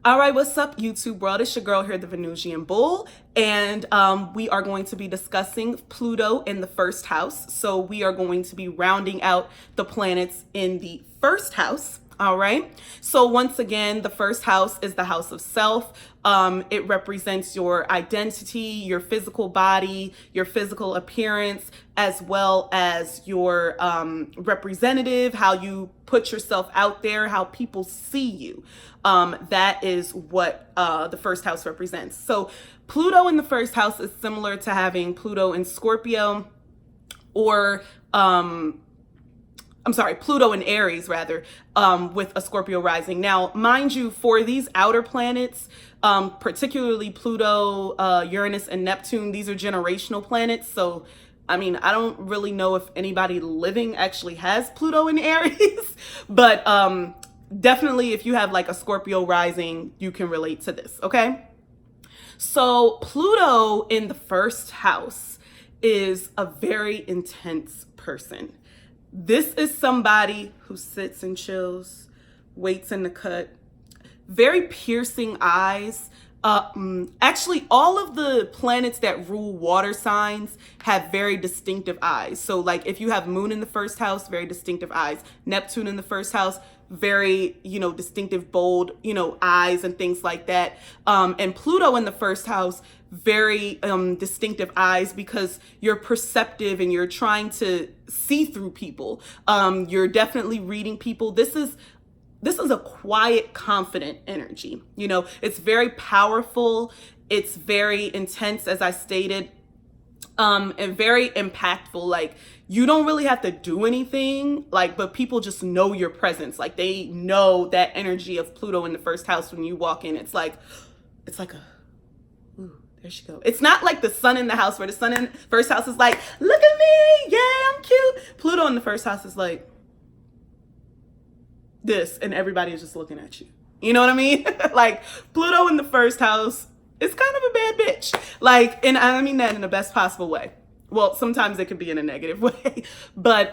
All right, what's up, YouTube world? It's your girl here, the Venusian Bull, and we are going to be discussing Pluto in the first house. So we are going to be rounding out the planets in the first house. All right. So once again, the first house is the house of self. It represents your identity, your physical body, your physical appearance, as well as your representative, how you put yourself out there, how people see you. That is what the first house represents. So Pluto in the first house is similar to having Pluto in Scorpio or Pluto in Aries, rather, with a Scorpio rising. Now, mind you, for these outer planets, particularly Pluto, Uranus, and Neptune, these are generational planets. So, I mean, I don't really know if anybody living actually has Pluto in Aries, but definitely if you have like a Scorpio rising, you can relate to this, okay? So, Pluto in the first house is a very intense person. This is somebody who sits and chills, waits in the cut, very piercing eyes. Actually, all of the planets that rule water signs have very distinctive eyes. So like if you have Moon in the first house, very distinctive eyes. Neptune in the first house, very, distinctive, bold, eyes and things like that. And Pluto in the first house, very distinctive eyes, because you're perceptive and you're trying to see through people. You're definitely reading people. This is a quiet, confident energy. It's very powerful. It's very intense, as I stated, and very impactful. Like, you don't really have to do anything, but people just know your presence. Like, they know that energy of Pluto in the first house when you walk in. It's like ooh, there she go. It's not like the sun in the house, where the sun in the first house is like, look at me, yeah, I'm cute. Pluto in the first house is like this, and everybody is just looking at you. You know what I mean? Like, Pluto in the first house is kind of a bad bitch. And I mean that in the best possible way. Well, sometimes it could be in a negative way, but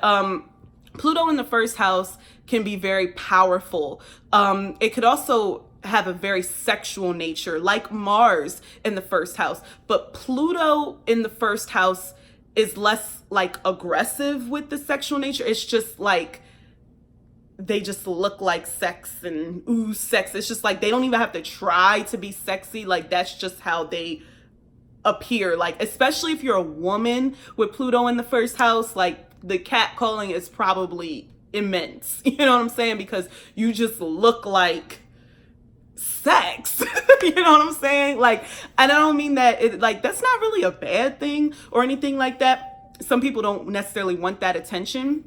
Pluto in the first house can be very powerful. It could also have a very sexual nature, like Mars in the first house. But Pluto in the first house is less like aggressive with the sexual nature. It's just like, they just look like sex and ooh, sex. It's just like they don't even have to try to be sexy. Like, that's just how they appear. Like, especially if you're a woman with Pluto in the first house, like, the catcalling is probably immense. You know what I'm saying? Because you just look like sex. You know what I'm saying? Like, and I don't mean that that's not really a bad thing or anything like that. Some people don't necessarily want that attention,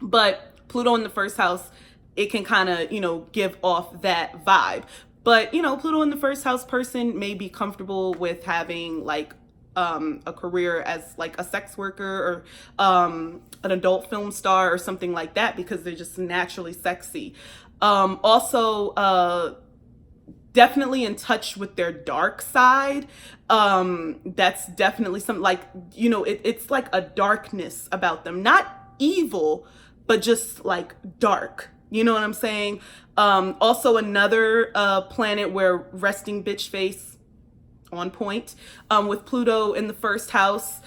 but Pluto in the first house, it can kind of, give off that vibe. But, Pluto in the first house person may be comfortable with having like a career as like a sex worker or an adult film star or something like that, because they're just naturally sexy. Also, definitely in touch with their dark side. That's definitely something like, it's like a darkness about them. Not evil, but just like dark. You know what I'm saying? Also another planet where resting bitch face on point, with Pluto in the first house.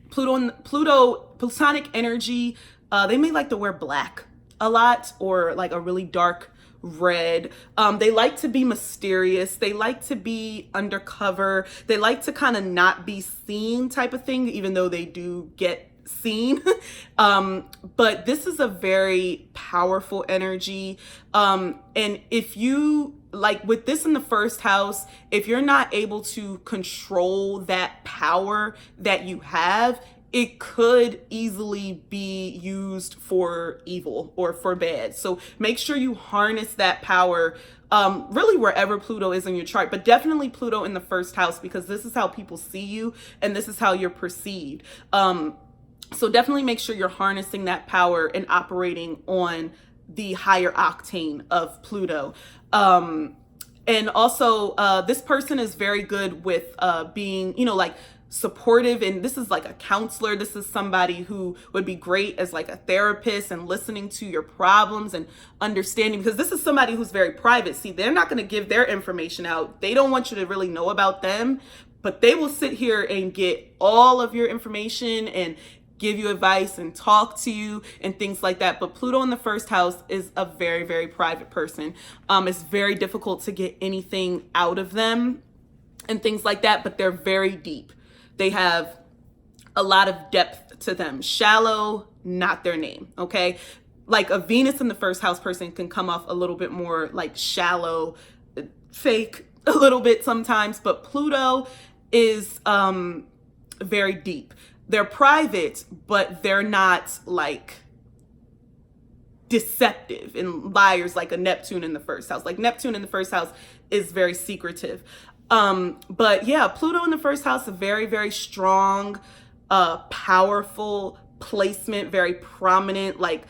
Plutonic energy, they may like to wear black a lot, or like a really dark red. They like to be mysterious. They like to be undercover. They like to kind of not be seen type of thing, even though they do get seen. But this is a very powerful energy. And if you like with this in the first house, if you're not able to control that power that you have, it could easily be used for evil or for bad. So make sure you harness that power, really wherever Pluto is in your chart, but definitely Pluto in the first house, because this is how people see you and this is how you're perceived. So definitely make sure you're harnessing that power and operating on the higher octane of Pluto. And also, this person is very good with being, supportive, and this is like a counselor. This is somebody who would be great as like a therapist and listening to your problems and understanding, because this is somebody who's very private. See, they're not going to give their information out. They don't want you to really know about them, but they will sit here and get all of your information and give you advice and talk to you and things like that. But Pluto in the first house is a very, very private person. It's very difficult to get anything out of them and things like that, but they're very deep. They have a lot of depth to them. Shallow, not their name, okay? Like a Venus in the first house person can come off a little bit more like shallow, fake a little bit sometimes, but Pluto is very deep. They're private, but they're not like deceptive and liars like a Neptune in the first house. Like Neptune in the first house is very secretive. But yeah, Pluto in the first house, a very, very strong, powerful placement, very prominent. Like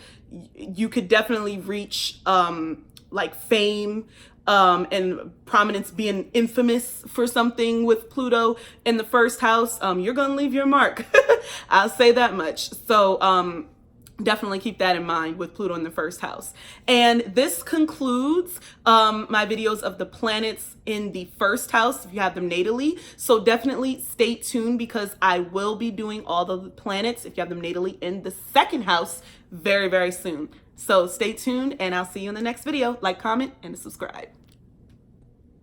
you could definitely reach, like fame, and prominence, being infamous for something with Pluto in the first house. You're going to leave your mark. I'll say that much. So, definitely keep that in mind with Pluto in the first house. And this concludes my videos of the planets in the first house if you have them natally. So definitely stay tuned, because I will be doing all the planets if you have them natally in the second house very, very soon. So stay tuned, and I'll see you in the next video. Like, comment, and subscribe.